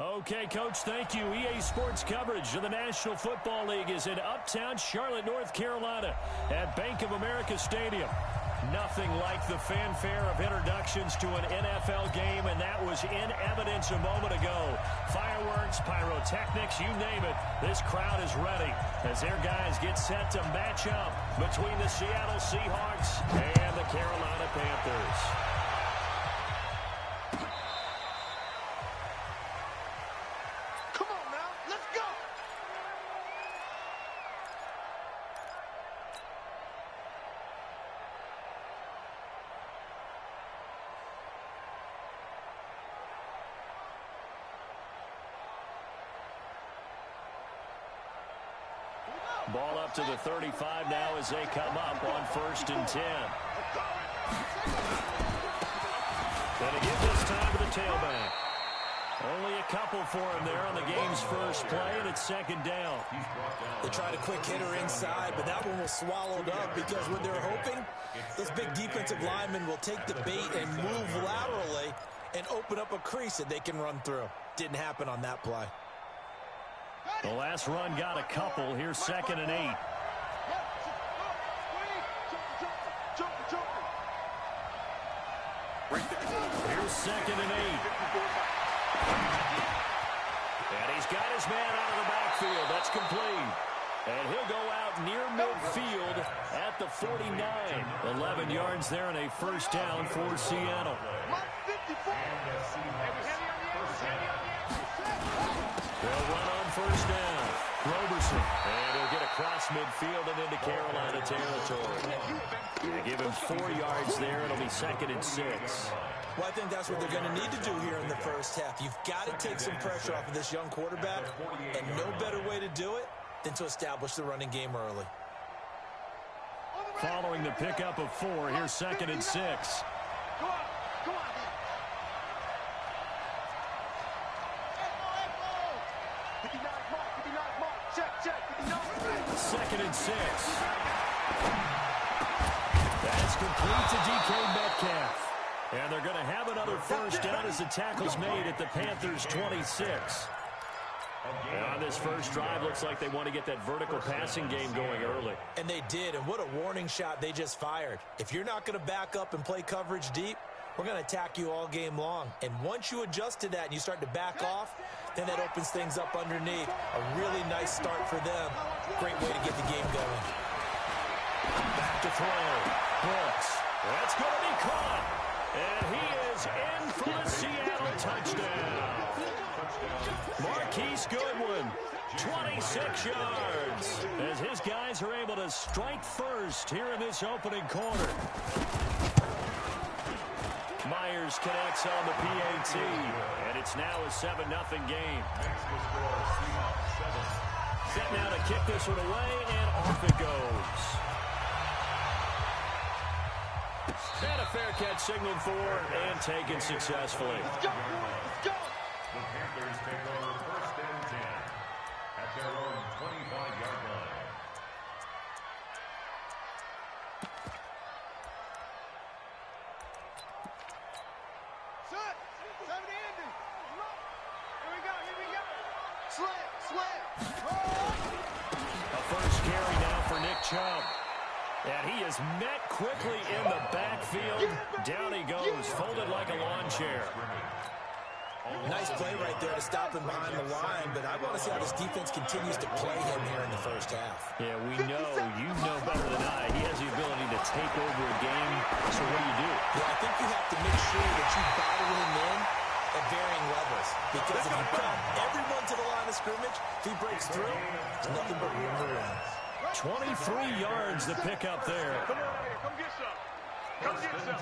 Okay, Coach, thank you. EA Sports coverage of the National Football League is in uptown Charlotte, North Carolina at Bank of America Stadium. Nothing like the fanfare of introductions to an NFL game, and that was in evidence a moment ago. Fireworks, pyrotechnics, you name it. This crowd is ready as their guys get set to match up between the Seattle Seahawks and the Carolina Panthers. Ball up to the 35 now as they come up on 1st and 10. And again this time to the tailback. Only a couple for him there on the game's first play, and it's 2nd down. They tried a quick hitter inside, but that one was swallowed up because what they're hoping, those big defensive linemen will take the bait and move laterally and open up a crease that they can run through. Didn't happen on that play. The last run got a couple. Here's 2nd and 8. Here's 2nd and 8. And he's got his man out of the backfield. That's complete. And he'll go out near midfield at the 49. 11 yards there and a 1st down for Seattle. They'll run on 1st down. Roberson. And he'll get across midfield and into Carolina territory. They give him 4 yards there. It'll be 2nd and 6. Well, I think that's what they're going to need to do here in the first half. You've got to take some pressure off of this young quarterback, and no better way to do it than to establish the running game early. Following the pickup of 4, here's 2nd and 6. Second and 6. That's complete to DK Metcalf. And they're going to have another 1st down as the tackle's made at the Panthers' 26. And on this first drive, looks like they want to get that vertical passing game going early. And they did, and what a warning shot they just fired. If you're not going to back up and play coverage deep, we're going to attack you all game long. And once you adjust to that and you start to back off, then that opens things up underneath. A really nice start for them. Great way to get the game going. Back to throw. Brooks. That's going to be caught. And he is in for the Seattle touchdown. Marquise Goodwin, 26 yards, as his guys are able to strike first here in this opening quarter. Myers connects on the PAT, and it's now a 7-0 game. Set now to kick this one away, and off it goes. And a fair catch signaled for and taken successfully. Let's go. Let's go. The Panthers take over 1st and 10 at their own 25-yard line. A first carry now for Nick Chubb. And he is met quickly in the backfield. Down he goes, folded like a lawn chair. Nice play right there to stop him behind the line, but I want to see how this defense continues to play him here in the first half. Yeah, we know, you know better than I, he has the ability to take over a game. So what do? Well, I think you have to make sure that you bottle him in at varying levels, because if you cut everyone to the line of scrimmage, if he breaks through, there's nothing but room to run. 23 yards to pick up there. Come get some. Come get some.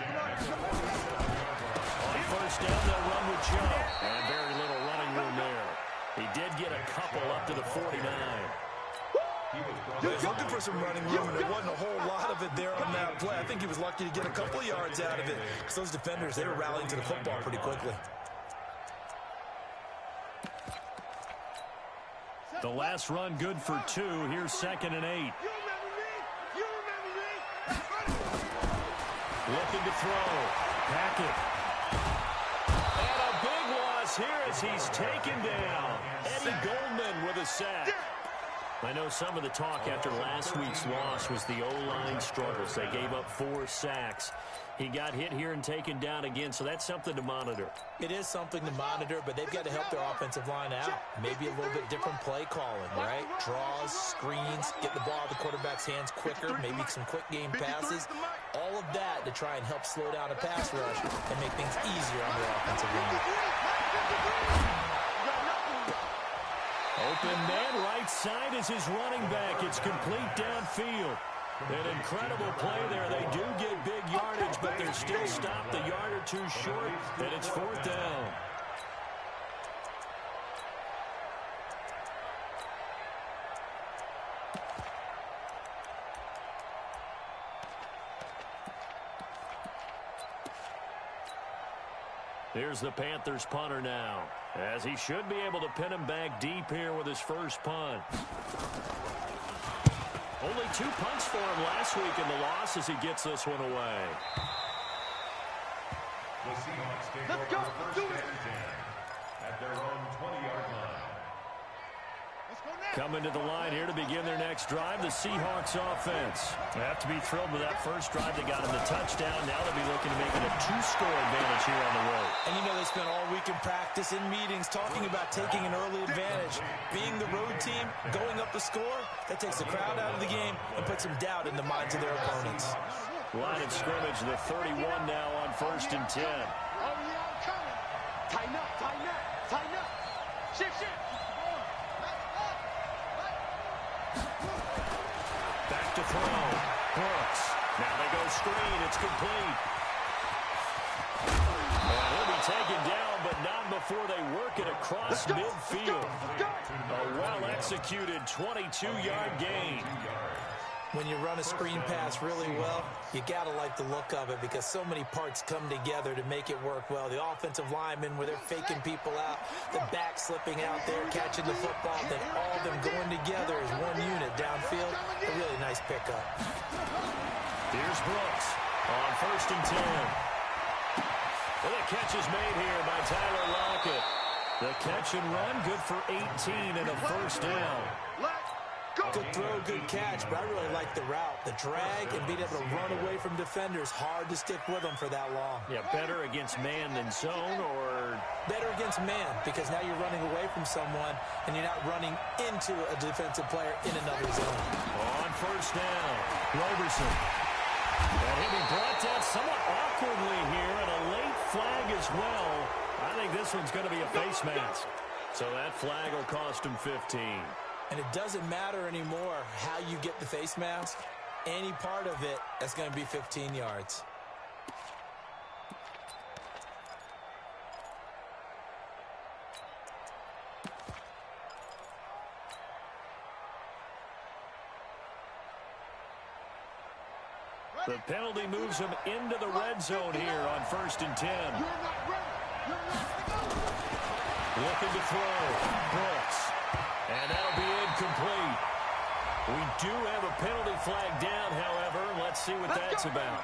On 1st down, they'll run with Chubb. And very little running room there. He did get a couple up to the 49. He was looking for some running room, and there wasn't a whole lot of it there on that play. I think he was lucky to get a couple of yards out of it, because those defenders, they were rallying to the football pretty quickly. The last run good for 2. Here's 2nd and 8. Looking to throw. Hackett. And a big loss here as he's taken down. Eddie Goldman with a sack. I know some of the talk after last week's loss was the O-line struggles. They gave up 4 sacks. He got hit here and taken down again, so that's something to monitor. It is something to monitor, but they've got to help their offensive line out. Maybe a little bit different play calling, right? Draws, screens, get the ball out of the quarterback's hands quicker, maybe some quick game passes. All of that to try and help slow down a pass rush and make things easier on their offensive line. Open man, right side is his running back. It's complete downfield. An incredible play there. They do get big yardage, but they're still stopped a yard or two short, and it's 4th down. Here's the Panthers punter now, as he should be able to pin him back deep here with his first punt. Only 2 punts for him last week in the loss as he gets this one away. The Seahawks take over first and 10 at their own 20-yard line. Coming to the line here to begin their next drive, the Seahawks offense. They have to be thrilled with that first drive. They got him the touchdown. Now they'll be looking to make it a 2-score advantage here on the road. And you know they spent all week in practice, in meetings, talking about taking an early advantage. Being the road team, going up the score, that takes the crowd out of the game and puts some doubt in the minds of their opponents. Line of scrimmage, the 31 now on 1st and 10. Oh, yeah, I'm coming. Tighten up, tighten up, tighten up. Shift, shift. Back to throw. Brooks. Now they go screen. It's complete. And he'll be taken down, but not before they work it across midfield. A well-executed 22-yard gain. When you run a screen pass really well, you got to like the look of it because so many parts come together to make it work well. The offensive linemen, where they're faking people out, the back slipping out there, catching the football, then all of them going together as one unit downfield. A really nice pickup. Here's Brooks on 1st and 10. Well, the catch is made here by Tyler Lockett. The catch and run, good for 18 and a first down. Good throw, good catch, but I really like the route. The drag and being able to run away from defenders, hard to stick with them for that long. Yeah, better against man than zone, or? Better against man, because now you're running away from someone and you're not running into a defensive player in another zone. On 1st down, Roberson. And he'll be brought down somewhat awkwardly here, and a late flag as well. I think this one's going to be a face mask. So that flag will cost him 15. And it doesn't matter anymore how you get the face mask. Any part of it, that's going to be 15 yards. The penalty moves him into the red zone here on 1st and 10. Looking to throw. Brooks. And that'll be incomplete. We do have a penalty flag down, however. Let's see what that's about.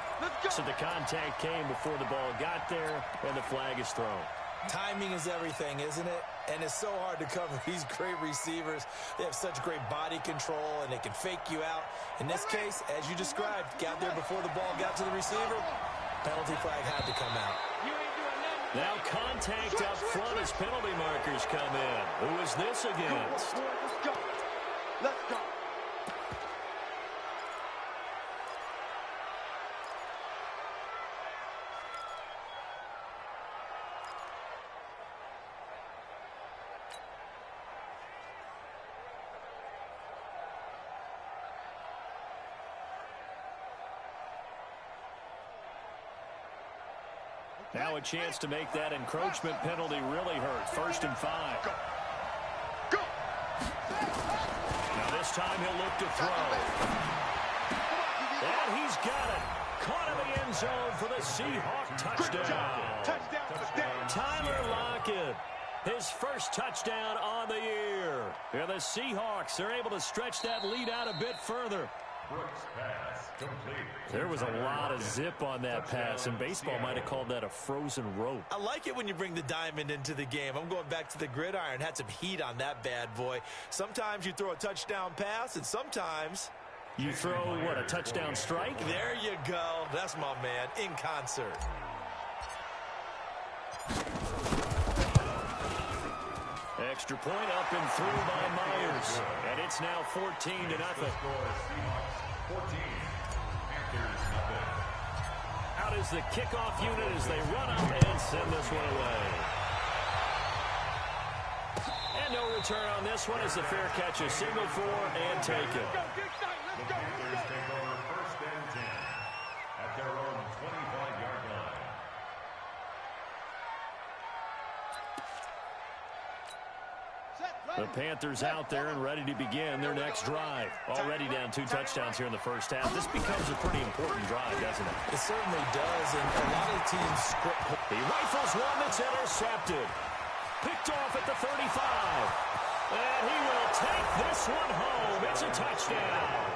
So the contact came before the ball got there, and the flag is thrown. Timing is everything, isn't it? And it's so hard to cover these great receivers. They have such great body control, and they can fake you out. In this case, as you described, got there before the ball got to the receiver. Penalty flag had to come out. Now contact up front as penalty markers come in. Who is this against? Let's go. Let's go. Now a chance to make that encroachment penalty really hurt. 1st and 5. Go. Now this time he'll look to throw. And he's got it. Caught in the end zone for the Seahawk touchdown. Touchdown. Tyler Lockett. His first touchdown on the year. And the Seahawks are able to stretch that lead out a bit further. Brooks pass complete. There was a lot of zip on that pass, and baseball might have called that a frozen rope. I like it when you bring the diamond into the game. I'm going back to the gridiron. Had some heat on that bad boy. Sometimes you throw a touchdown pass, and sometimes you throw, what, a touchdown strike? There you go. That's my man, in concert. Extra point up and through by Myers. And it's now 14-0. 14. Panthers nothing. Out is the kickoff unit as they run up and send this one away. And no return on this one as the fair catch is signaled for and taken. The Panthers take over 1st and 10 at their own 25-yard line. The Panthers out there and ready to begin their next drive. Already down 2 touchdowns here in the first half. This becomes a pretty important drive, doesn't it? It certainly does, and a lot of teams script. He rifles one that's intercepted. Picked off at the 35. And he will take this one home. It's a touchdown.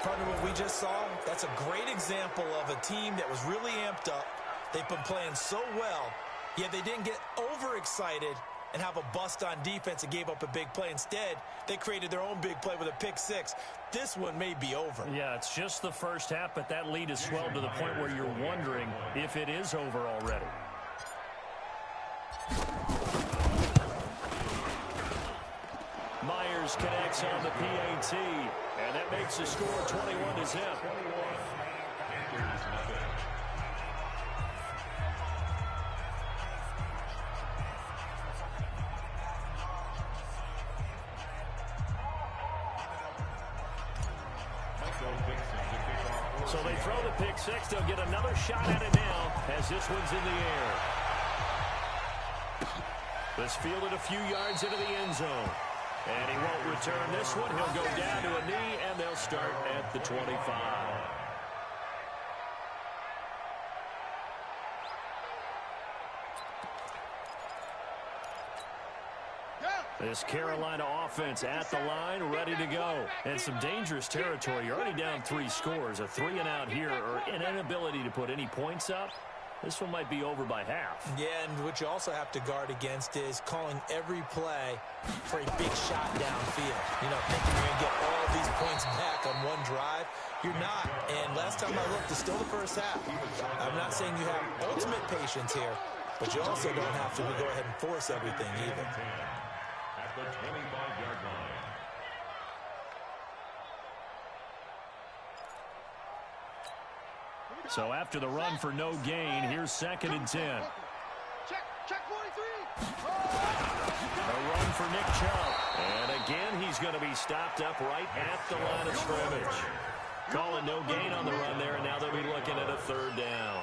Partner, what we just saw, that's a great example of a team that was really amped up. They've been playing so well, yet they didn't get overexcited and have a bust on defense and gave up a big play. Instead, they created their own big play with a pick six. This one may be over. Yeah, it's just the first half, but that lead has swelled to the point where you're wondering if it is over already. Myers connects on the PAT, and that makes the score 21-0. So they throw the pick six. They'll get another shot at it now as this one's in the air. This fielded a few yards into the end zone. And he won't return this one. He'll go down to a knee, and they'll start at the 25. This Carolina offense at the line, ready to go. And some dangerous territory. You're already down 3 scores. A 3-and-out here, or an inability to put any points up. This one might be over by half. Yeah, and what you also have to guard against is calling every play for a big shot downfield. You know, thinking you're going to get all these points back on one drive. You're not. And last time I looked, it's still the first half. I'm not saying you have ultimate patience here, but you also don't have to go ahead and force everything either. At the 25-yard line. So after the run for no gain, here's 2nd and 10. Check 43. A run for Nick Chubb. And again, he's going to be stopped up right at the line of scrimmage. Calling no gain on the run there, and now they'll be looking at a 3rd down.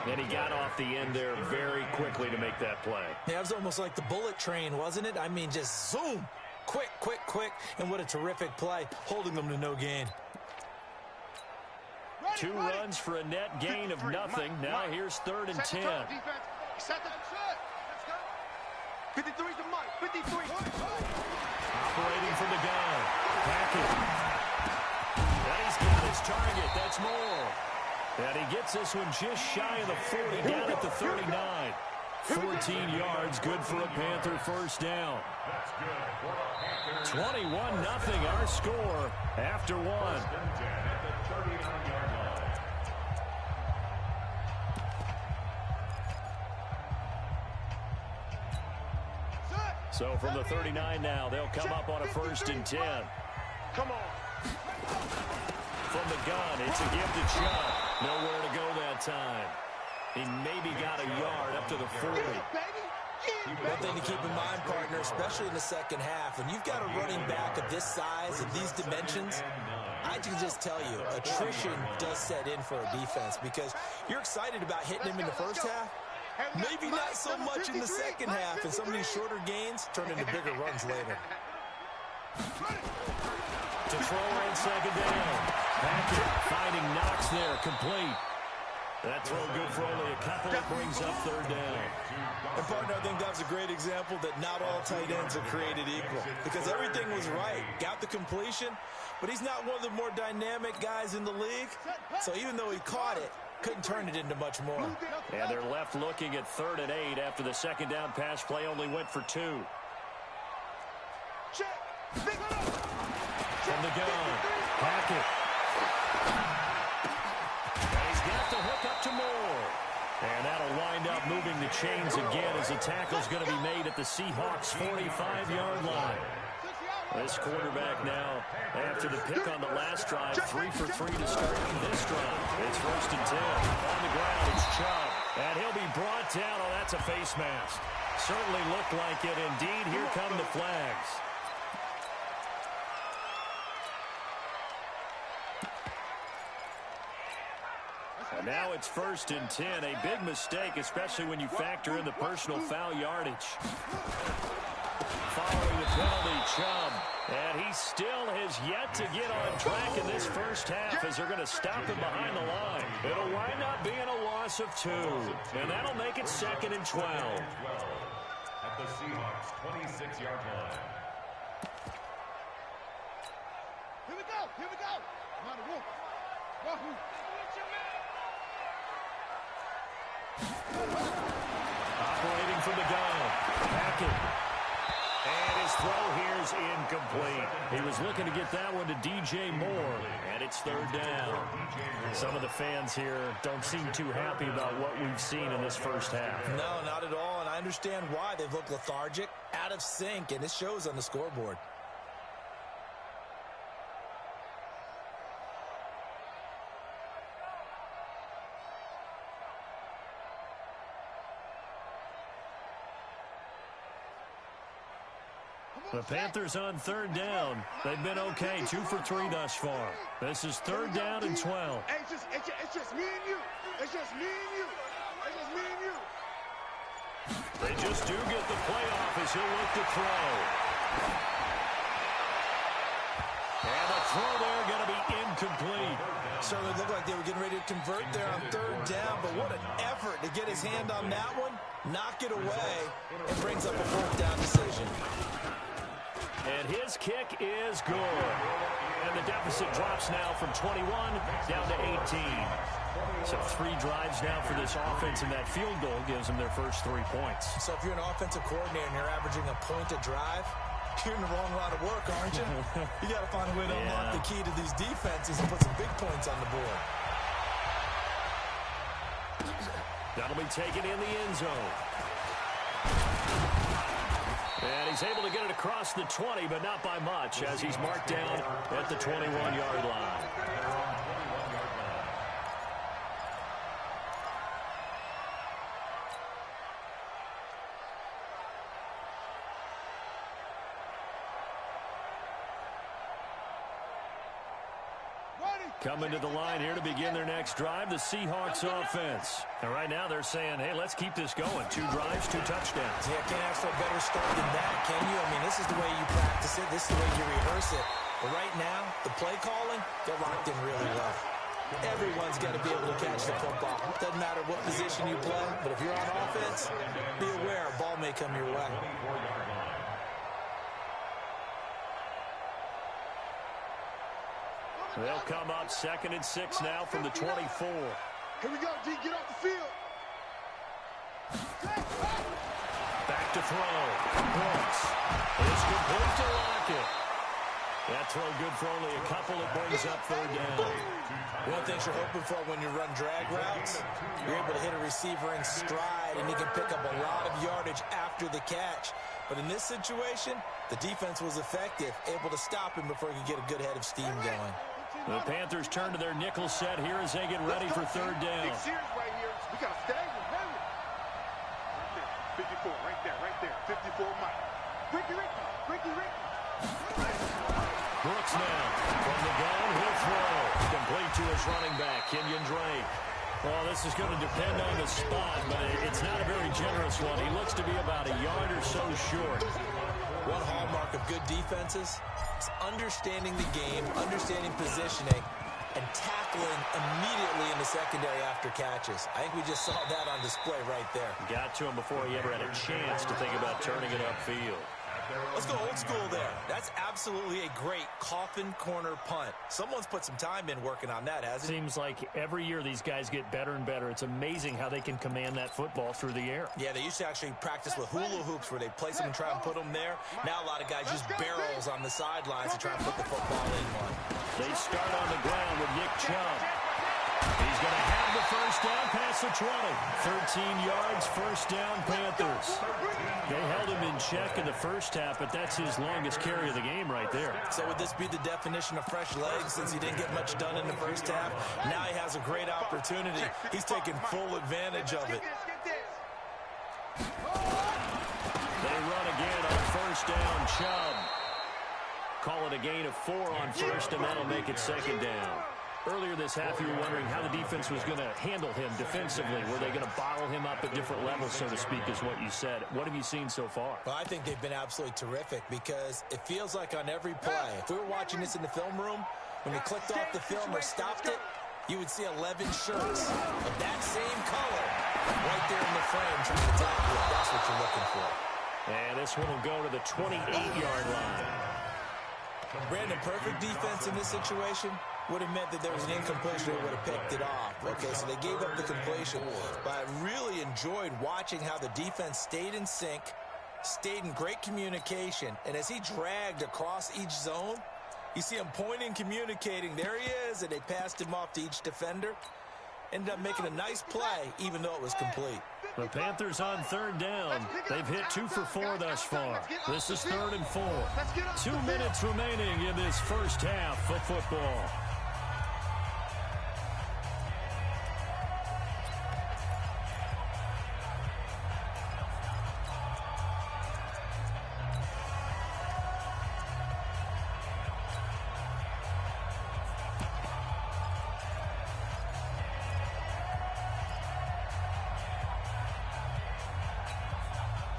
And he got off the end there very quickly to make that play. Yeah, it was almost like the bullet train, wasn't it? I mean, just zoom. Quick, quick, quick. And what a terrific play, holding them to no gain. 2 runs for a net gain of nothing. Now here's 3rd and 10. 53 to Mike. 53. Operating from the gun. Hackett. And he's got his target. That's more. And he gets this one just shy of the 40, down at the 39. 14 yards, good for a Panther first down. 21-0 our score after 1. So from the 39 now, they'll come up on a 1st and 10. Come on. From the gun, it's a give to Chubb. Nowhere to go that time. He maybe got a yard up to the 40. One thing to keep in mind, partner, especially in the second half, when you've got a running back of this size and these dimensions, I can just tell you, attrition does set in for a defense because you're excited about hitting him in the first half. Maybe not so much in the second half, and some of these shorter gains turn into bigger runs later. To throw on 2nd down. Hackett finding Knox there, complete. That throw good for only a couple of that brings up third down. And partner, I think that was a great example that not all tight ends are created equal, because everything was right. Got the completion, but he's not one of the more dynamic guys in the league. So even though he caught it, couldn't turn it into much more. And they're left looking at 3rd and 8 after the second down pass play only went for 2. From the gun, Hackett. And he's got the hook up to Moore. And that'll wind up moving the chains again as the tackle's going to be made at the Seahawks' 45-yard line. This quarterback now, after the pick on the last drive, 3 for 3 to start this drive. It's 1st and 10. On the ground, it's Chubb. And he'll be brought down. Oh, that's a face mask. Certainly looked like it. Indeed, here come the flags. And now it's 1st and 10. A big mistake, especially when you factor in the personal foul yardage. Following the penalty, Chubb. And he still has yet to get on track in this first half as they're going to stop him behind the line. It'll wind up being a loss of 2. And that'll make it 2nd and 12. At the Seahawks' 26-yard line. Here we go. Here we go. Operating from the gun. Hackett. And his throw here is incomplete. He was looking to get that one to DJ Moore. And it's 3rd down. Some of the fans here don't seem too happy about what we've seen in this first half. No, not at all, and I understand why. They've looked lethargic, out of sync, and it shows on the scoreboard. The Panthers on 3rd down. They've been okay, 2 for 3 thus far. This is 3rd down and 12. Hey, it's just me and you. It's just me and you. It's just me and you. They just do get the playoff as he'll look to throw. And the throw there going to be incomplete. Certainly looked like they were getting ready to convert there on 3rd down, but what an effort to get his hand on that one, knock it away, and brings up a 4th down decision. And his kick is good. And the deficit drops now from 21 down to 18. So 3 drives now for this offense, and that field goal gives them their first 3 points. So if you're an offensive coordinator and you're averaging a point a drive, you're in the wrong line of work, aren't you? You got to find a way to unlock the key to these defenses and put some big points on the board. That'll be taken in the end zone. And he's able to get it across the 20, but not by much, as he's marked down at the 21-yard line. Coming to the line here to begin their next drive, the Seahawks offense. And right now they're saying, hey, let's keep this going. 2 drives, 2 touchdowns. Yeah, can't ask for a better start than that, can you? I mean, this is the way you practice it. This is the way you rehearse it. But right now, the play calling, they're locked in really well. Everyone's got to be able to catch the football. Doesn't matter what position you play, but if you're on offense, be aware a ball may come your way. They'll come up 2nd and 6 now from the 24. Here we go, D. Get off the field. Back to throw. Brooks. It's complete to Lockett. That throw good for only a couple. It brings up 3rd down. One of the things you're hoping for when you run drag routes, you're able to hit a receiver in stride, and he can pick up a lot of yardage after the catch. But in this situation, the defense was effective, able to stop him before he could get a good head of steam going. The Panthers turn to their nickel set here as they get ready for 3rd down. Big series right here. We got to stay with him. Right there. 54, right there, right there. 54 Mike. Ricky. Brooks now from the gun. He'll throw. Complete to his running back, Kenyon Drake. Well, this is going to depend on the spot, but it's not a very generous one. He looks to be about a yard or so short. One hallmark of good defenses is understanding the game, understanding positioning, and tackling immediately in the secondary after catches. I think we just saw that on display right there. Got to him before he ever had a chance to think about turning it upfield. Let's go old school there. That's absolutely a great coffin corner punt. Someone's put some time in working on that, hasn't it? Seems like every year these guys get better and better. It's amazing how they can command that football through the air. Yeah, they used to actually practice with hula hoops where they place them and try and put them there. Now a lot of guys use barrels on the sidelines to try and put the football in one. They start on the ground with Nick Chubb. He's going to have the first down past the 20. 13 yards, first down, Panthers. They held him in check in the first half, but that's his longest carry of the game right there. So would this be the definition of fresh legs since he didn't get much done in the first half? Now he has a great opportunity. He's taking full advantage of it. They run again on first down, Chubb. Call it a gain of 4 on first, and that'll make it second down. Earlier this half, you were wondering how the defense was going to handle him defensively. Were they going to bottle him up at different levels, so to speak, is what you said. What have you seen so far? Well, I think they've been absolutely terrific because it feels like on every play, if we were watching this in the film room, when they clicked off the film or stopped it, you would see 11 shirts of that same color right there in the frame trying to tackle it. That's what you're looking for. And this one will go to the 28-yard line. Brandon, perfect defense in this situation would have meant that there was an incompletion that would have picked it off. Okay, so they gave up the completion. But I really enjoyed watching how the defense stayed in sync, stayed in great communication, and as he dragged across each zone, you see him pointing, communicating. There he is, and they passed him off to each defender. Ended up making a nice play, even though it was complete. The Panthers on third down. They've hit 2 for 4 thus far. This is 3rd and 4. 2 minutes remaining in this first half of football.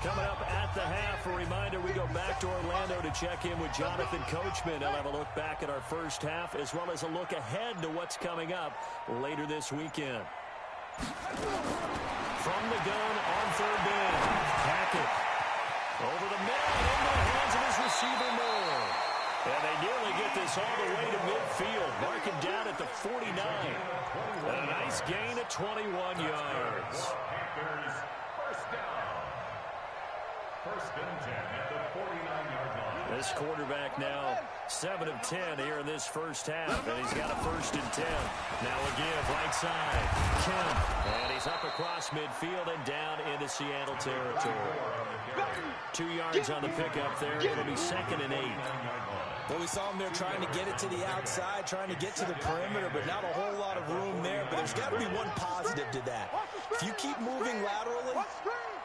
Coming up at the half, a reminder, we go back to Orlando to check in with Jonathan Coachman. He'll have a look back at our first half as well as a look ahead to what's coming up later this weekend. From the gun on third down, Hackett over the middle into the hands of his receiver Moore. And they nearly get this all the way to midfield. Mark him down at the 49. A nice gain of 21 yards. First and 10 at the 49-yard line. This quarterback now 7 of 10 here in this first half, and he's got a 1st and 10. Now a give right side. Kemp, and he's up across midfield and down into Seattle territory. 2 yards on the pickup there. It'll be 2nd and 8. Well, we saw him there trying to get it to the outside, trying to get to the perimeter, but not a whole lot of room there. But there's got to be one positive to that. If you keep moving laterally,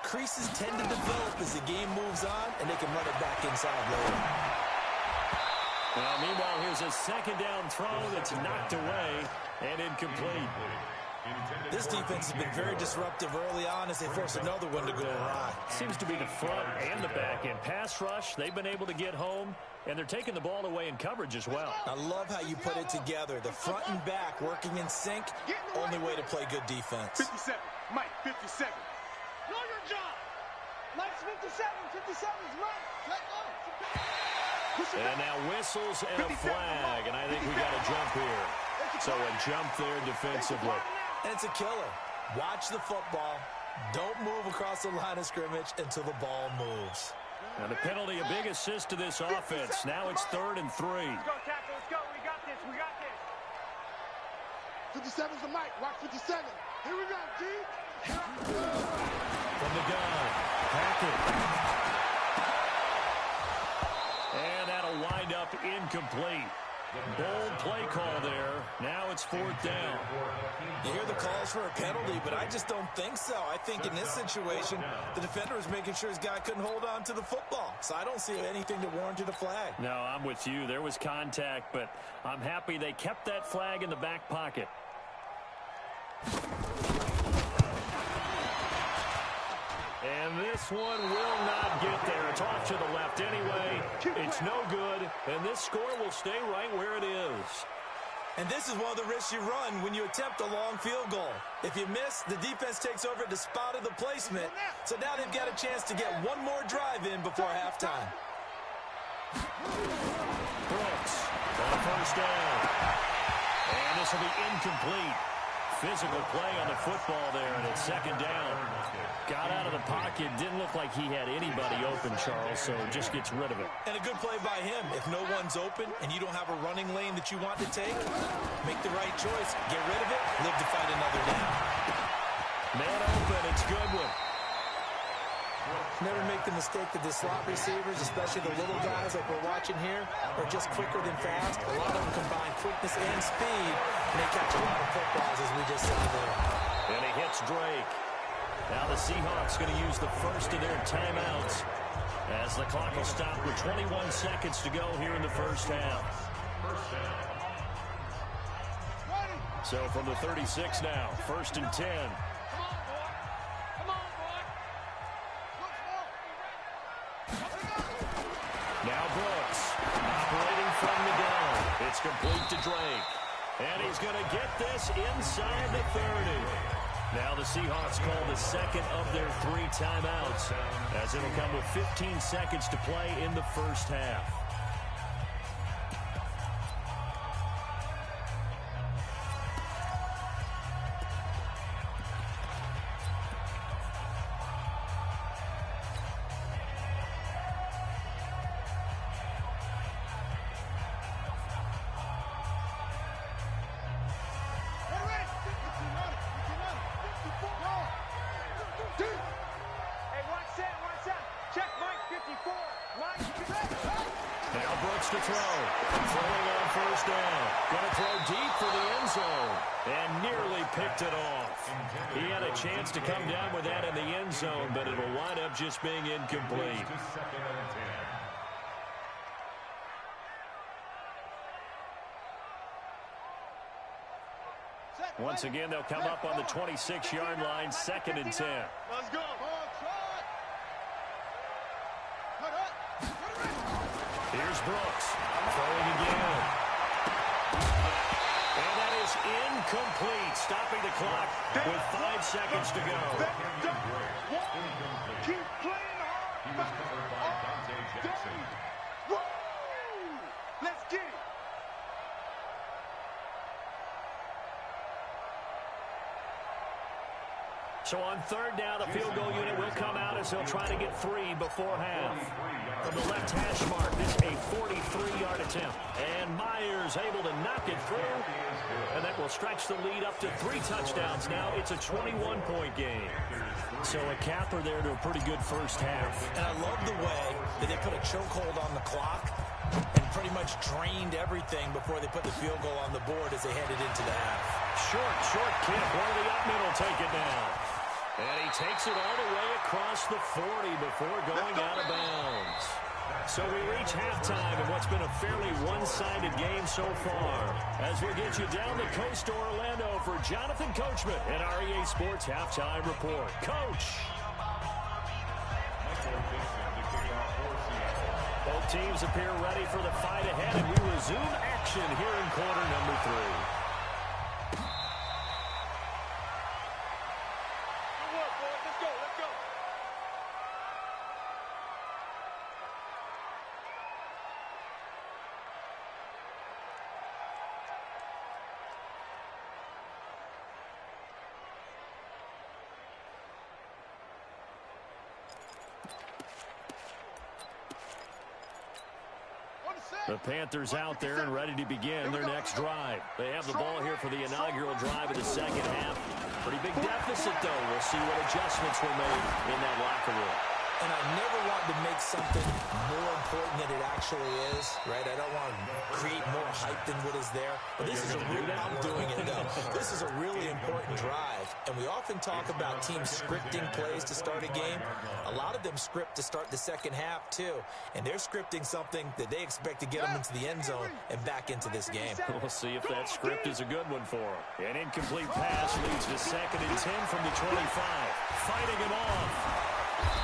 creases tend to develop as the game moves on, and they can run it back inside later. Well, meanwhile, here's a 2nd down throw that's knocked away and incomplete. This defense has been very disruptive early on as they force another one to go awry. Seems to be the front and the back end. Pass rush, they've been able to get home, and they're taking the ball away in coverage as well. I love how you put it together. The front and back working in sync, only way to play good defense. 57, Mike, 57. Know your job. Mike's 57. 57's Mike. Let go. And now whistles and a flag, and I think we got a jump here. So a jump there defensively. And it's a killer. Watch the football. Don't move across the line of scrimmage until the ball moves. And the penalty, a big assist to this offense. Now it's 3rd and 3. Let's go, tackle. Let's go. We got this. We got this. 57's the Mike. Watch 57. Here we go, G. From the gun, Hackett. And that'll wind up incomplete. Bold play call there. Now it's 4th down. You hear the calls for a penalty, but I just don't think so. I think in this situation, the defender was making sure his guy couldn't hold on to the football. So I don't see anything that warranted a flag. No, I'm with you. There was contact, but I'm happy they kept that flag in the back pocket. And this one will not get there. It's off to the left anyway. It's no good, and this score will stay right where it is. And this is one of the risks you run when you attempt a long field goal. If you miss, the defense takes over at the spot of the placement. So now they've got a chance to get one more drive in before halftime. Brooks for the first down. And this will be incomplete. Physical play on the football there, and it's second down. Got out of the pocket. Didn't look like he had anybody open, Charles, so just gets rid of it. And a good play by him. If no one's open and you don't have a running lane that you want to take, make the right choice. Get rid of it. Live to fight another down. Man open. It's Goodwin. Never make the mistake that the slot receivers, especially the little guys like we're watching here, are just quicker than fast. A lot of them combine quickness and speed, and they catch a lot of footballs, as we just saw there. And he hits Drake. Now the Seahawks going to use the first of their timeouts as the clock will stop with 21 seconds to go here in the first half. So from the 36 now, 1st and 10. Now Brooks, operating from the gun. It's complete to Drake. And he's going to get this inside the 30. Now the Seahawks call the second of their 3 timeouts, as it'll come with 15 seconds to play in the first half. Now Brooks to throw. Throwing on first down. Going to throw deep for the end zone. And nearly picked it off. He had a chance to come down with that in the end zone, but it'll wind up just being incomplete. Once again, they'll come up on the 26-yard line, 2nd and 10. Let's go. Here's Brooks, throwing again. And that is incomplete, stopping the clock with 5 seconds to go. Keep playing hard. Let's get it. So on 3rd down, the field goal unit will come out as he'll try to get 3 before half. From the left hash mark, this a 43-yard attempt. And Myers able to knock it through. And that will stretch the lead up to 3 touchdowns. Now it's a 21-point game. So a capper there to a pretty good first half. And I love the way that they put a chokehold on the clock and pretty much drained everything before they put the field goal on the board as they headed into the half. Short kick. One of the up middle take it down. And he takes it all the way across the 40 before going out of bounds. So we reach halftime in what's been a fairly one-sided game so far. As we get you down the coast to Orlando for Jonathan Coachman and our EA Sports Halftime Report. Coach! Both teams appear ready for the fight ahead, and we resume action here in quarter number 3. The Panthers out there and ready to begin their next drive. They have the ball here for the inaugural drive of the second half. Pretty big deficit, though. We'll see what adjustments were made in that locker room. And I never want to make something more important than it actually is, right? I don't want to create more hype than what is there. But this is I'm doing it, though. This is a really important drive. And we often talk about teams scripting plays to start a game. A lot of them script to start the second half, too. And they're scripting something that they expect to get them into the end zone and back into this game. We'll see if that script is a good one for them. An incomplete pass leads to 2nd and 10 from the 25. Fighting him off.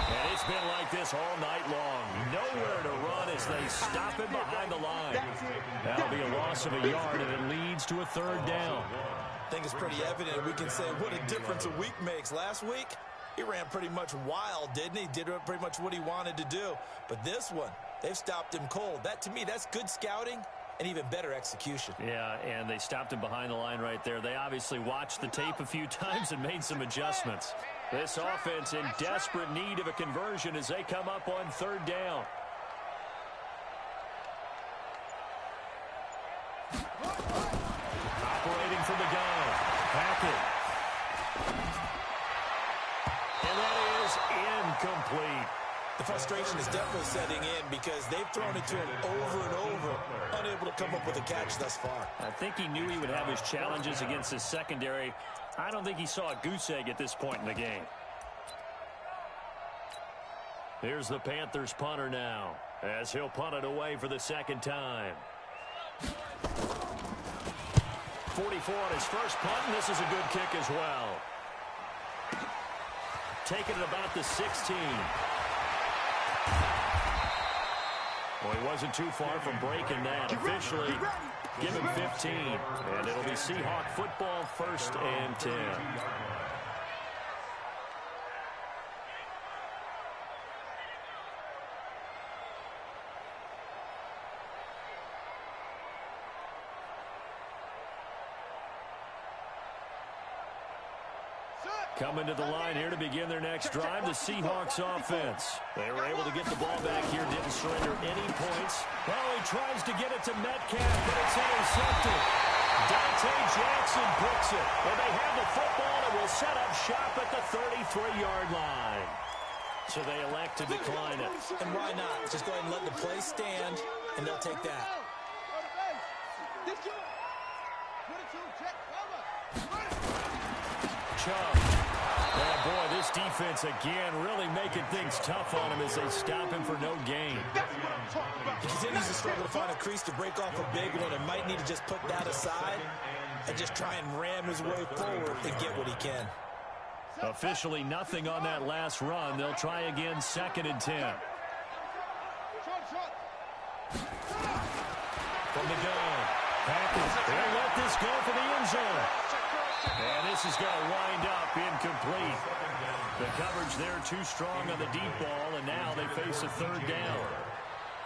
And it's been like this all night long. Nowhere to run as they stop him behind the line. That'll be a loss of a yard, and it leads to a third down. I think it's pretty evident. We can say what a difference a week makes. Last week, he ran pretty much wild, didn't he? Did pretty much what he wanted to do. But this one, they've stopped him cold. That, to me, that's good scouting and even better execution. Yeah, and they stopped him behind the line right there. They obviously watched the tape a few times and made some adjustments. This offense in desperate need of a conversion as they come up on third down. Operating from the gun. Hackett. And that is incomplete. The frustration is definitely setting in because they've thrown it to him over and over, unable to come up with a catch thus far. I think he knew he would have his challenges against his secondary. I don't think he saw a goose egg at this point in the game. Here's the Panthers punter now, as he'll punt it away for the second time. 44 on his first punt, and this is a good kick as well. Taking it about the 16. Well, he wasn't too far from breaking that. Officially, give him 15. And it'll be Seahawk football, 1st and 10. Coming to the line here to begin their next drive, the Seahawks offense. They were able to get the ball back here, didn't surrender any points. Well, he tries to get it to Metcalf, but it's intercepted. Dante Jackson picks it. And they have the football and will set up shop at the 33-yard line. So they elect to decline it. And why not? Just go ahead and let the play stand, and they'll take that. Chubb. Oh, boy, this defense again really making things tough on him as they stop him for no gain. He continues to struggle to find a crease to break off a big one and might need to just put that aside and just try and ram his way forward and get what he can. Officially nothing on that last run. They'll try again, 2nd and 10. From the gun. Hackett. They'll let this go for the end zone. And this is going to wind up incomplete. The coverage there too strong on the deep ball, and now they face a third down.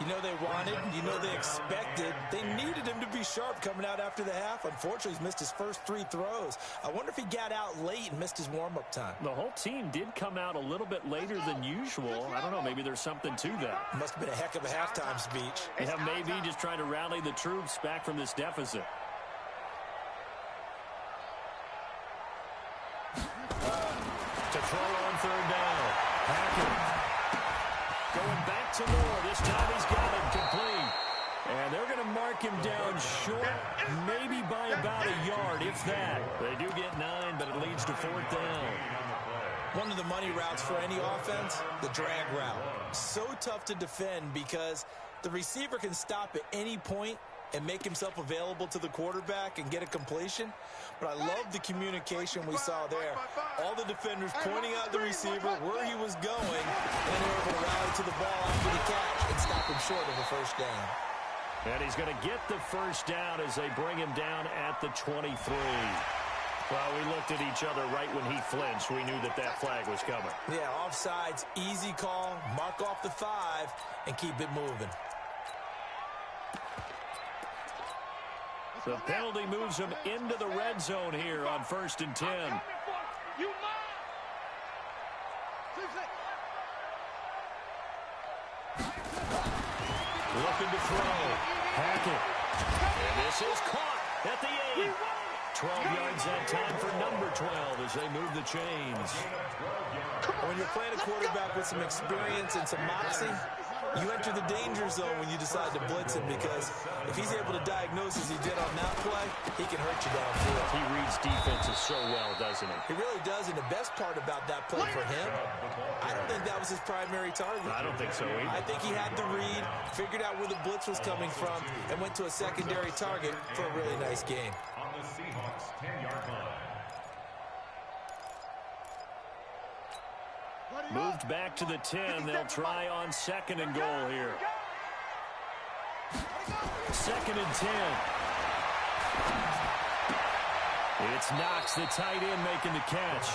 You know they wanted, you know they expected. They needed him to be sharp coming out after the half. Unfortunately, he's missed his first 3 throws. I wonder if he got out late and missed his warm-up time. The whole team did come out a little bit later than usual. I don't know, maybe there's something to that. Must have been a heck of a halftime speech. Yeah, maybe just trying to rally the troops back from this deficit. To throw on third down. Hackett. Going back to Moore. This time he's got it complete. And they're going to mark him down short, maybe by about a yard, if that. They do get 9, but it leads to 4th down. One of the money routes for any offense, the drag route. So tough to defend because the receiver can stop at any point and make himself available to the quarterback and get a completion. But I love the communication we saw there. All the defenders pointing out the receiver where he was going, and they were able to rally to the ball after the catch and stop him short of a first down. And he's going to get the first down as they bring him down at the 23. Well, we looked at each other right when he flinched. We knew that that flag was coming. Yeah, offsides, easy call, mark off the 5, and keep it moving. The penalty moves him into the red zone here on 1st and 10. Looking to throw. Hackett. And this is caught at the 8. 12 yards that time for number 12 as they move the chains. When you're playing a quarterback with some experience and some moxie, you enter the danger zone when you decide to blitz him because if he's able to diagnose as he did on that play, he can hurt you downfield. He reads defenses so well, doesn't he? He really does, and the best part about that play for him, I don't think that was his primary target. I don't think so either. I think he had the read, figured out where the blitz was coming from, and went to a secondary target for a really nice game. On the Seahawks 10-yard line. Moved back to the 10. They'll try on 2nd and goal here. 2nd and 10. It's Knox, the tight end, making the catch.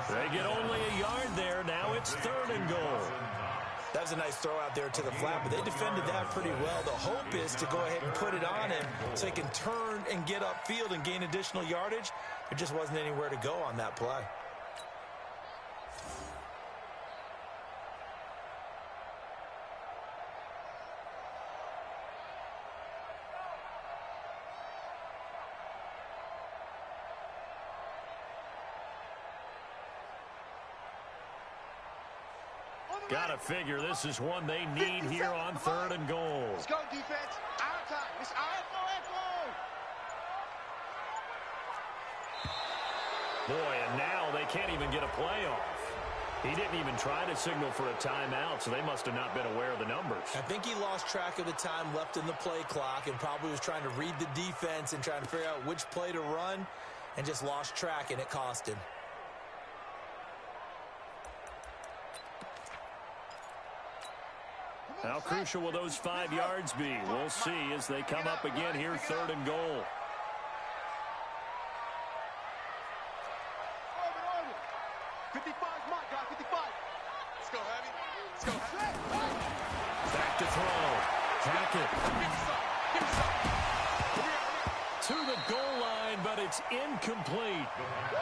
They get only a yard there. Now it's 3rd and goal. That was a nice throw out there to the flat, but they defended that pretty well. The hope is to go ahead and put it on him so he can turn and get upfield and gain additional yardage. There just wasn't anywhere to go on that play. Gotta figure this is one they need here on 3rd and goal. Let's go, defense. Our time. It's our Boy, and now they can't even get a play off. He didn't even try to signal for a timeout, so they must have not been aware of the numbers. I think he lost track of the time left in the play clock and probably was trying to read the defense and trying to figure out which play to run and just lost track, and it cost him. How crucial will those 5 yards be? We'll see as they come up again here, 3rd and goal. Back to throw. Hackett. To the goal line, but it's incomplete.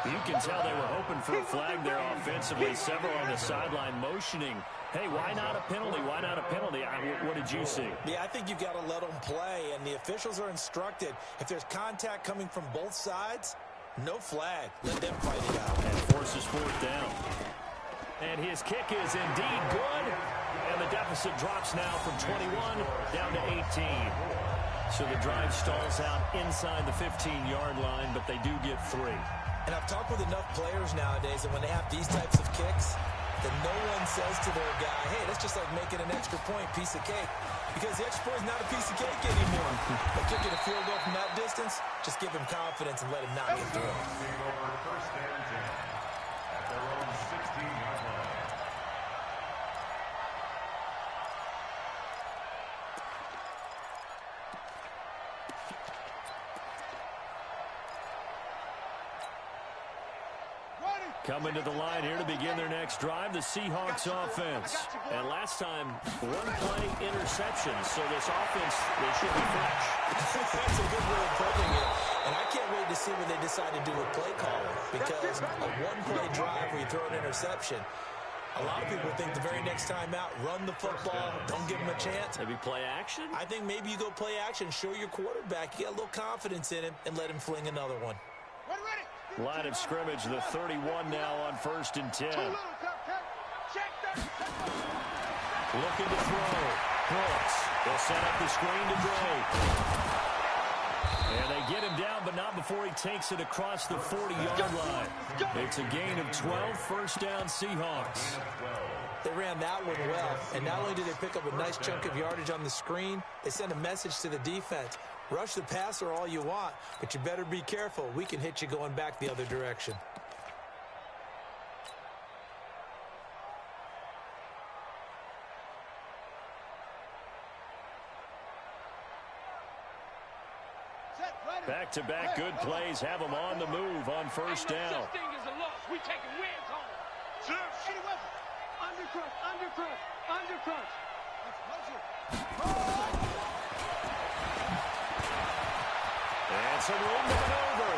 You can tell they were hoping for a flag there offensively. Several on the sideline motioning. Hey, why not a penalty? Why not a penalty? What did you see? Yeah, I think you've got to let them play, and the officials are instructed. If there's contact coming from both sides, no flag. Let them fight it out. And forces 4th down. And his kick is indeed good. And the deficit drops now from 21 down to 18. So the drive stalls out inside the 15-yard line, but they do get 3. And I've talked with enough players nowadays that when they have these types of kicks, that no one says to their guy, hey, that's just like making an extra point, piece of cake. Because the extra point is not a piece of cake anymore. But kicking a field goal from that distance, just give him confidence and let him not get through it. First and 10 at their own 16-yard line. Coming to the line here to begin their next drive, the Seahawks offense. And last time, 1 play interception. So this offense, they should be fresh. That's a good way of putting it. And I can't wait to see what they decide to do with play calling. Because a 1-play drive where you throw an interception, a lot of people think the very next time out, run the football, don't give him a chance. Maybe play action? I think maybe you go play action, show your quarterback, you get a little confidence in him, and let him fling another one. Line of scrimmage, the 31 now on 1st and 10. Looking to throw. Brooks. They'll set up the screen to Gray. And they get him down, but not before he takes it across the 40-yard line. It's a gain of 12, 1st down Seahawks. They ran that one well, and not only did they pick up a nice chunk of yardage on the screen, they sent a message to the defense. Rush the passer all you want, but you better be careful. We can hit you going back the other direction. Back-to-back good plays have them on the move on 1st down. We taking wins home. Undercrush. And some room to maneuver.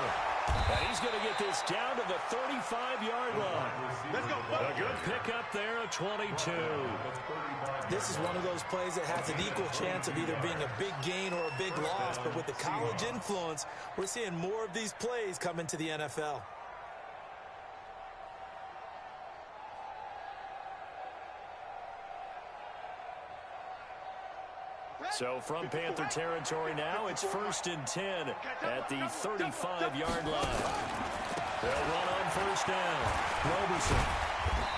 And he's going to get this down to the 35-yard line. Let's go. A good pickup there of 22. This is one of those plays that has an equal chance of either being a big gain or a big loss. But with the college influence, we're seeing more of these plays come into the NFL. So from Panther territory now, it's 1st and 10 at the 35-yard line. They'll run on 1st down. Roberson.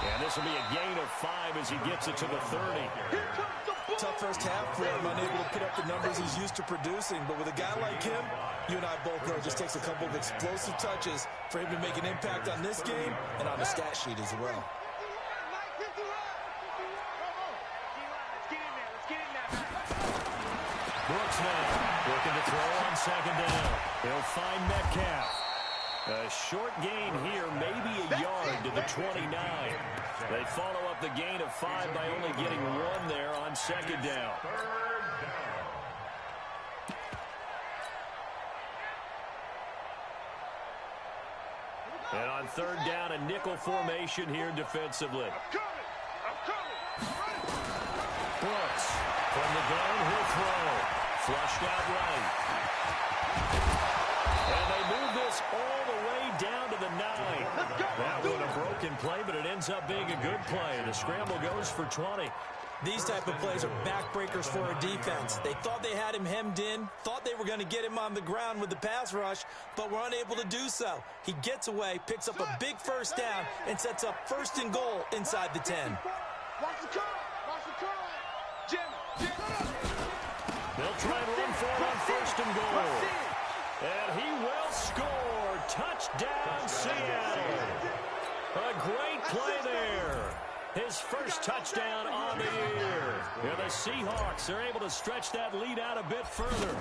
And this will be a gain of 5 as he gets it to the 30. Tough first half for him, unable to put up the numbers he's used to producing. But with a guy like him, you and I both know it just takes a couple of explosive touches for him to make an impact on this game and on the stat sheet as well. Brooks now looking to throw on second down. He'll find Metcalf. A short gain here, maybe a yard to the 29. They follow up the gain of 5 by only getting 1 there on second down. And on third down, a nickel formation here defensively. Brooks from the gun, he'll throw. Flushed out right. And they move this all the way down to the 9. That one a broken play, but it ends up being a good play. The scramble goes for 20. These type of plays are backbreakers for a defense. They thought they had him hemmed in, thought they were going to get him on the ground with the pass rush, but were unable to do so. He gets away, picks up a big first down, and sets up 1st and goal inside the 10. Watch the curl. Watch the curl. Jim. They'll try and run for it on 1st and goal. And he will score. Touchdown, Seattle. A great play there. His first touchdown on the year. And the Seahawks are able to stretch that lead out a bit further.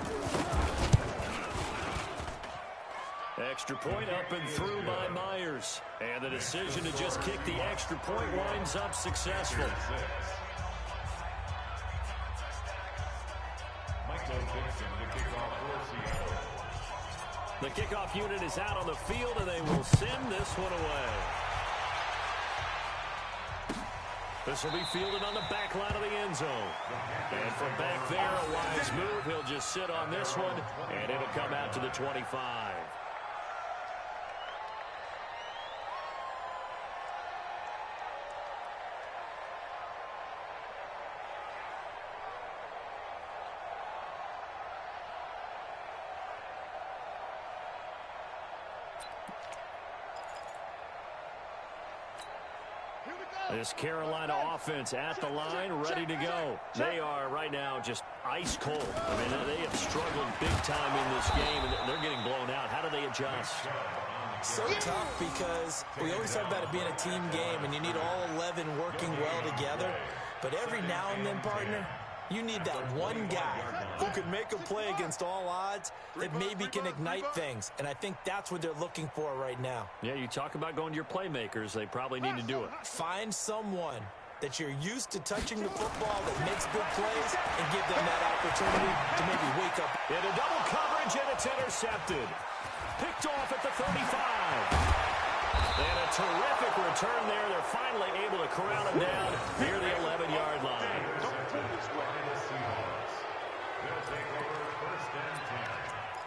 Extra point up and through by Myers. And the decision to just kick the extra point winds up successful. The kickoff unit is out on the field, and they will send this one away. This will be fielded on the back line of the end zone. And from back there, a wise move. He'll just sit on this one, and it'll come out to the 25. This Carolina offense at the line, ready to go. They are right now just ice cold. I mean, they have struggled big time in this game, and they're getting blown out. How do they adjust? So tough because we always talk about it being a team game, and you need all 11 working well together. But every now and then, partner, you need that one guy who can make a play against all odds that maybe can ignite things. And I think that's what they're looking for right now. Yeah, you talk about going to your playmakers. They probably need to do it. Find someone that you're used to touching the football that makes big plays and give them that opportunity to maybe wake up. Into double coverage, and it's intercepted. Picked off at the 35. And a terrific return there. They're finally able to corral him down near the 11-yard line. They'll take over 1st and 10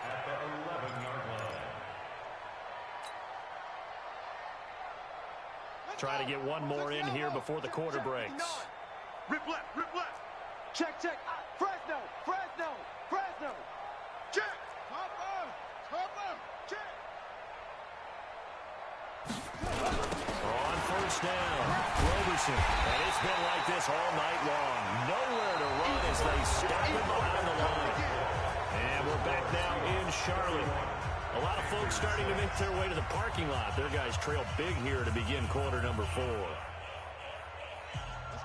at the 11-yard line. Try to get one more in here before the quarter breaks. Rip left, rip left. Check. Fresno. Check. Top check. On 1st down, Roberson. And it's been like this all night long. Nowhere to run as they stop him around the line. And we're back now in Charlotte. A lot of folks starting to make their way to the parking lot. Their guys trail big here to begin quarter number 4.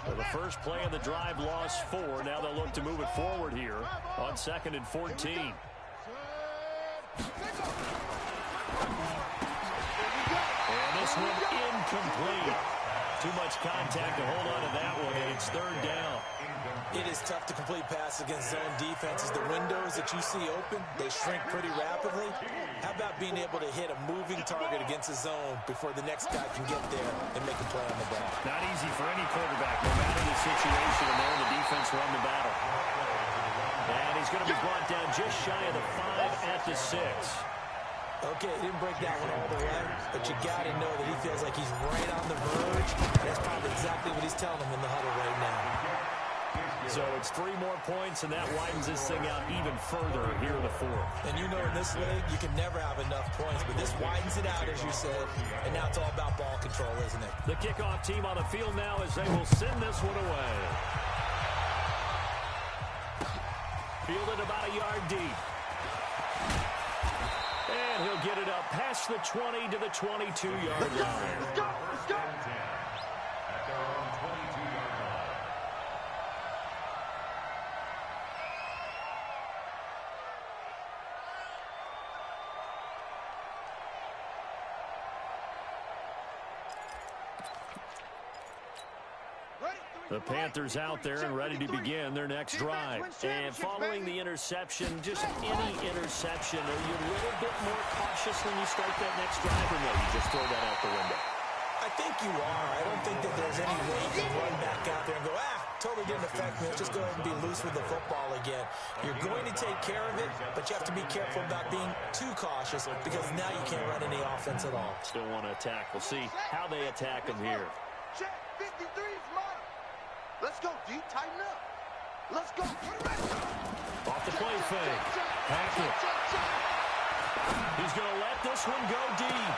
So the first play of the drive lost 4. Now they'll look to move it forward here on 2nd and 14. And this one incomplete. Too much contact to hold on to that one, and it's 3rd down. It is tough to complete passes against zone defenses. The windows that you see open, they shrink pretty rapidly. How about being able to hit a moving target against a zone before the next guy can get there and make a play on the ball? Not easy for any quarterback, no matter the situation, and there the defense won the battle. And he's going to be brought down just shy of the 5 at the 6. Okay, he didn't break that one all the way, but you got to know that he feels like he's right on the verge. That's probably exactly what he's telling them in the huddle right now. So it's 3 more points, and that widens this thing out even further here in the 4th. And you know in this league, you can never have enough points, but this widens it out, as you said, and now it's all about ball control, isn't it? The kickoff team on the field now as they will send this one away. Fielded about a yard deep. And he'll get it up past the 20 to the 22-yard line. At their own 22-yard line. The Panthers out there and ready to begin their next drive. And following the interception, just any interception, are you a little bit more cautious when you start that next drive, or no, you just throw that out the window? I think you are. I don't think that there's any way you can run back out there and go, totally didn't affect me. Let's just go ahead and be loose with the football again. You're going to take care of it, but you have to be careful about being too cautious because now you can't run any offense at all. Still want to attack. We'll see how they attack them here. Check 53's mine. Let's go, D. Tighten up. Let's go. Off the play fake. Hackett. He's going to let this one go deep.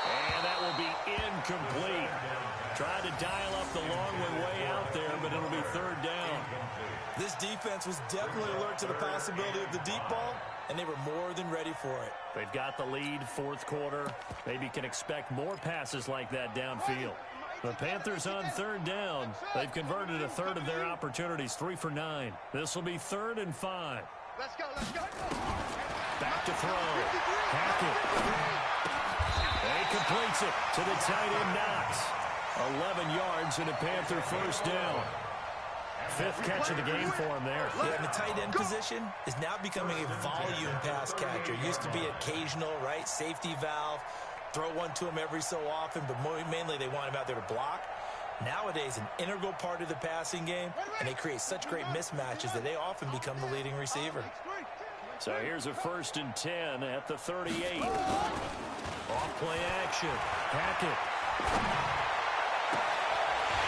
And that will be incomplete. Tried to dial up the long one way out there, but it'll be third down. This defense was definitely alert to the possibility of the deep ball, and they were more than ready for it. They've got the lead, fourth quarter. Maybe can expect more passes like that downfield. The Panthers on third down. They've converted a third of their opportunities, 3 for 9. This will be 3rd and 5. Let's go, let's go. Back to throw. Hackett. He completes it to the tight end, Knox. 11 yards and a Panther first down. 5th catch of the game for him there. Yeah, and the tight end position is now becoming a volume pass catcher. Used to be occasional, right? Safety valve. Throw one to him every so often, but mainly they want him out there to block. Nowadays, an integral part of the passing game, and they create such great mismatches that they often become the leading receiver. So here's a 1st and 10 at the 38. Off play action. Hackett.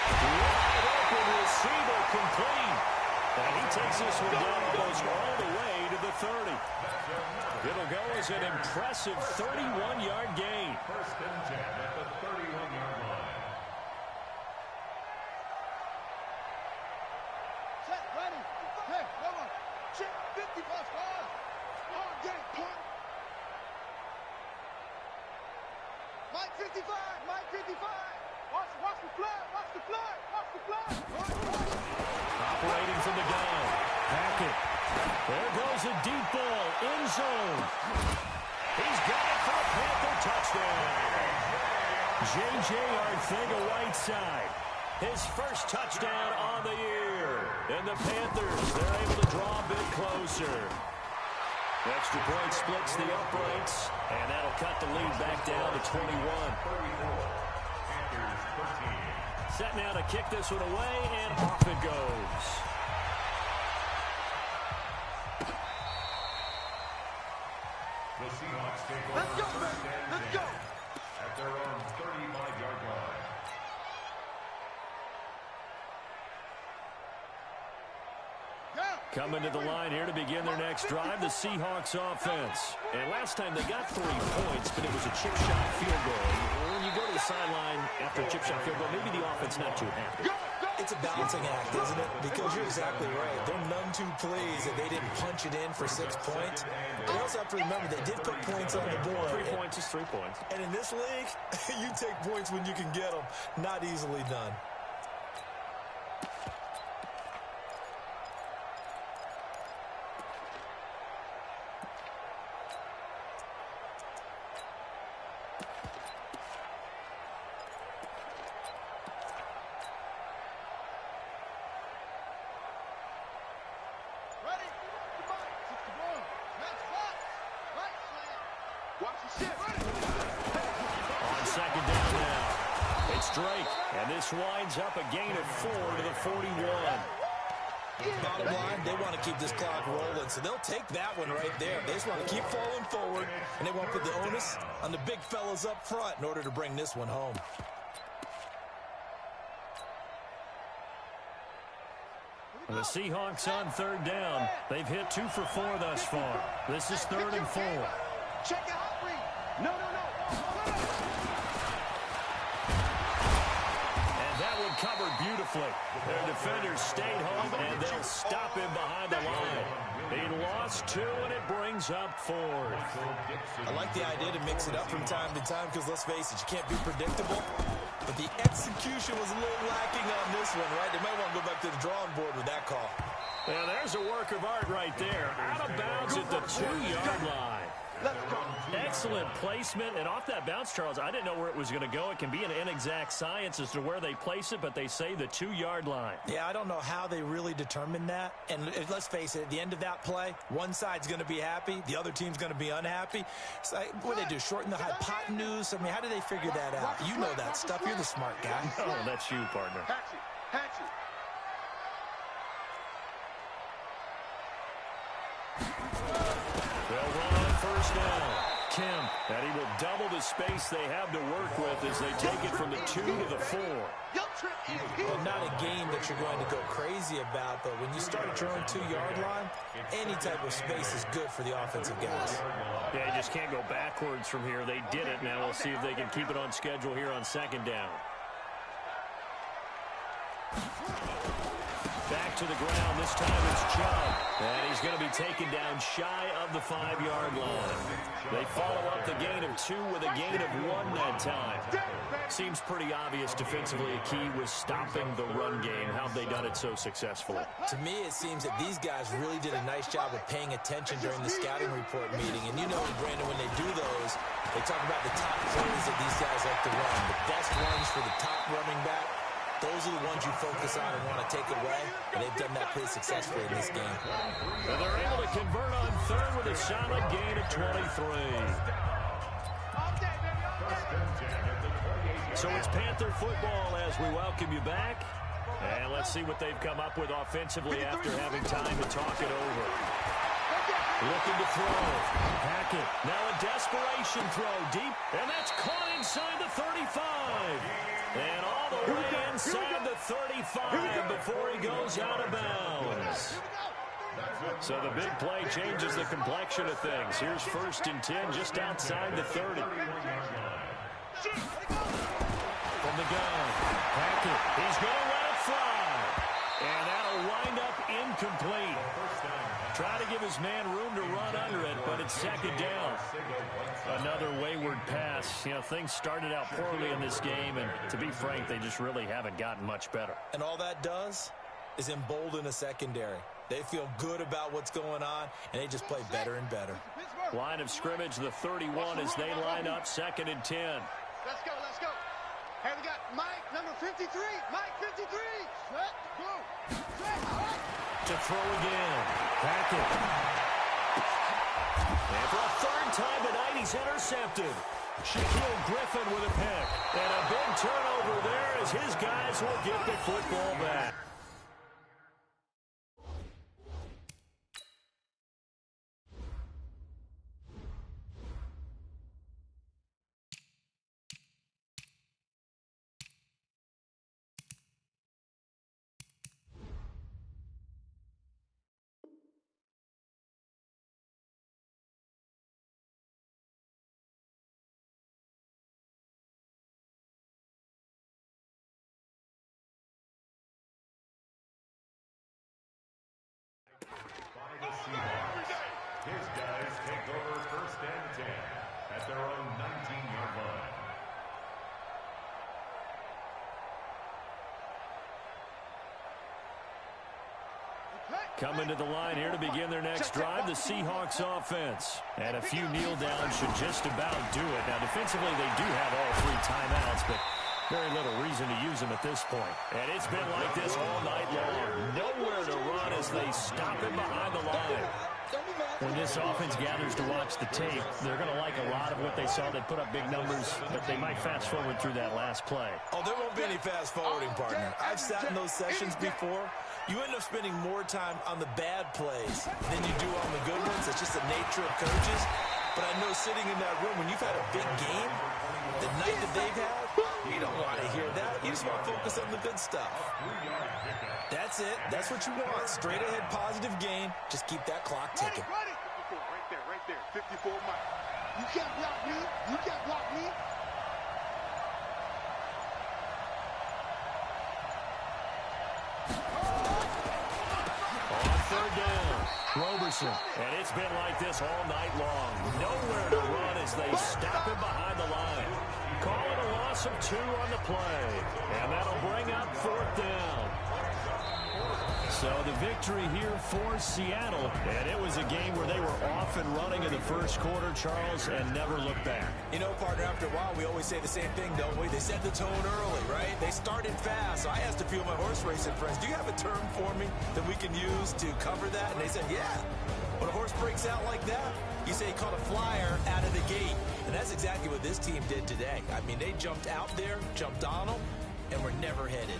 Wide open receiver complete. And he takes this one down and goes all the way to the 30. It'll go as an impressive 31-yard gain. 1st and 10 at the 31-yard line. Check, ready. Hey, come on. Check 50 plus 5. Hard game, point. Mike 55, Mike 55. Watch the flag, watch the flag, watch the flag. Operating from the gun. Hackett. There goes a deep ball. End zone. He's got it for a Panther touchdown. J.J. Arcega-Whiteside. His first touchdown on the year. And the Panthers, they're able to draw a bit closer. Extra point splits the uprights, and that'll cut the lead back down to 21. Set now to kick this one away, and off it goes. The Seahawks take over. Let's go, baby. Let's go. At their own 35-yard line. Coming to the line here to begin their next drive, the Seahawks offense. And last time they got 3 points, but it was a chip shot field goal. When you go to the sideline after a chip shot field goal, maybe the offense not too happy. It's a balancing act, isn't it? Because you're exactly right. They're none too pleased that they didn't punch it in for 6 points. But you also have to remember they did put points on the board. 3 points is 3 points. And in this league, you take points when you can get them. Not easily done. Winds up a gain of 4 to the 41. Bottom line, they want to keep this clock rolling, so they'll take that one right there. They just want to keep falling forward, and they want to put the onus on the big fellas up front in order to bring this one home. The Seahawks on third down. They've hit 2 for 4 thus far. This is 3rd and 4. Check it out, read. No. Covered beautifully. Their defenders stayed home, and they'll stop him behind the line. He lost 2, and it brings up 4. I like the idea to mix it up from time to time because, let's face it, you can't be predictable. But the execution was a little lacking on this one, right? They might want to go back to the drawing board with that call. Well, there's a work of art right there. Out of bounds at the 2-yard line. Let's go. Excellent placement, and off that bounce, Charles, I didn't know where it was going to go. It can be an inexact science as to where they place it, but they say the 2-yard line. Yeah, I don't know how they really determined that. And let's face it, at the end of that play, one side's going to be happy, the other team's going to be unhappy. It's like, what do they do, shorten the hypotenuse? I mean, how do they figure that out? You know that stuff. You're the smart guy. Oh, that's you, partner. Hatch it. Hatch it. They'll run on first down. Kemp, and he will double the space they have to work with as they take it from the 2 to the 4. Well, not a game that you're going to go crazy about, but when you start at your own 2-yard line, any type of space is good for the offensive guys. Yeah, you just can't go backwards from here. They did it. Now we'll see if they can keep it on schedule here on second down. Back to the ground. This time it's Chubb. And he's going to be taken down shy of the 5-yard line. They follow up the gain of 2 with a gain of 1 that time. Seems pretty obvious defensively a key was stopping the run game. How have they done it so successfully? To me, it seems that these guys really did a nice job of paying attention during the scouting report meeting. And you know, Brandon, when they do those, they talk about the top plays that these guys like to run. The best runs for the top running back. Those are the ones you focus on and want to take away, and they've done that pretty successfully in this game. And they're able to convert on third with a solid gain of 23. So it's Panther football as we welcome you back. And let's see what they've come up with offensively after having time to talk it over. Looking to throw. Hackett. Now a desperation throw deep, and that's caught inside the 35. And all the way inside the 35 before he goes out of bounds. So the big play changes the complexion of things. Here's 1st and 10 just outside the 30. From the gun, Hackett. He's going to let it fly. And that'll wind up incomplete. Try to give his man room to run under it, but it's second down. Another wayward pass. You know, things started out poorly in this game, and to be frank, they just really haven't gotten much better. And all that does is embolden a secondary. They feel good about what's going on, and they just play better and better. Line of scrimmage, the 31 as they line up 2nd and 10. Let's go, let's go. Hey, we got Mike, number 53. Mike, 53. Set, go. Set, to throw again. Hackett. And for a 3rd time tonight, he's intercepted. Shaquille Griffin with a pick. And a big turnover there as his guys will get the football back. His guys take over 1st and 10 at their own 19-yard line. Coming to the line here to begin their next drive, the Seahawks offense. And a few kneel downs should just about do it. Now, defensively, they do have all 3 timeouts, but very little reason to use them at this point. And it's been like this all night long. Nowhere to run as they stop him behind the line. When this offense gathers to watch the tape, they're going to like a lot of what they saw. They put up big numbers, but they might fast forward through that last play. Oh, there won't be any fast forwarding, partner. I've sat in those sessions before. You end up spending more time on the bad plays than you do on the good ones. It's just the nature of coaches. But I know sitting in that room, when you've had a big game, the night that they've had, you don't want to hear that. You just want to focus on the good stuff. That's it. That's what you want. Straight ahead, positive gain. Just keep that clock ticking. Right there. 54 Mike. You can't block me. You can't block me. On 3rd down, Roberson. And it's been like this all night long. Nowhere to run as they stop him behind the line. Call it a loss of 2 on the play. And that'll bring up 4th down. So the victory here for Seattle, and it was a game where they were off and running in the first quarter, Charles, and never looked back. You know, partner, after a while, we always say the same thing, don't we? They set the tone early, right? They started fast. So I asked a few of my horse racing friends, do you have a term for me that we can use to cover that? And they said, yeah. When a horse breaks out like that, you say he caught a flyer out of the gate. And that's exactly what this team did today. I mean, they jumped out there, jumped on them, and were never headed.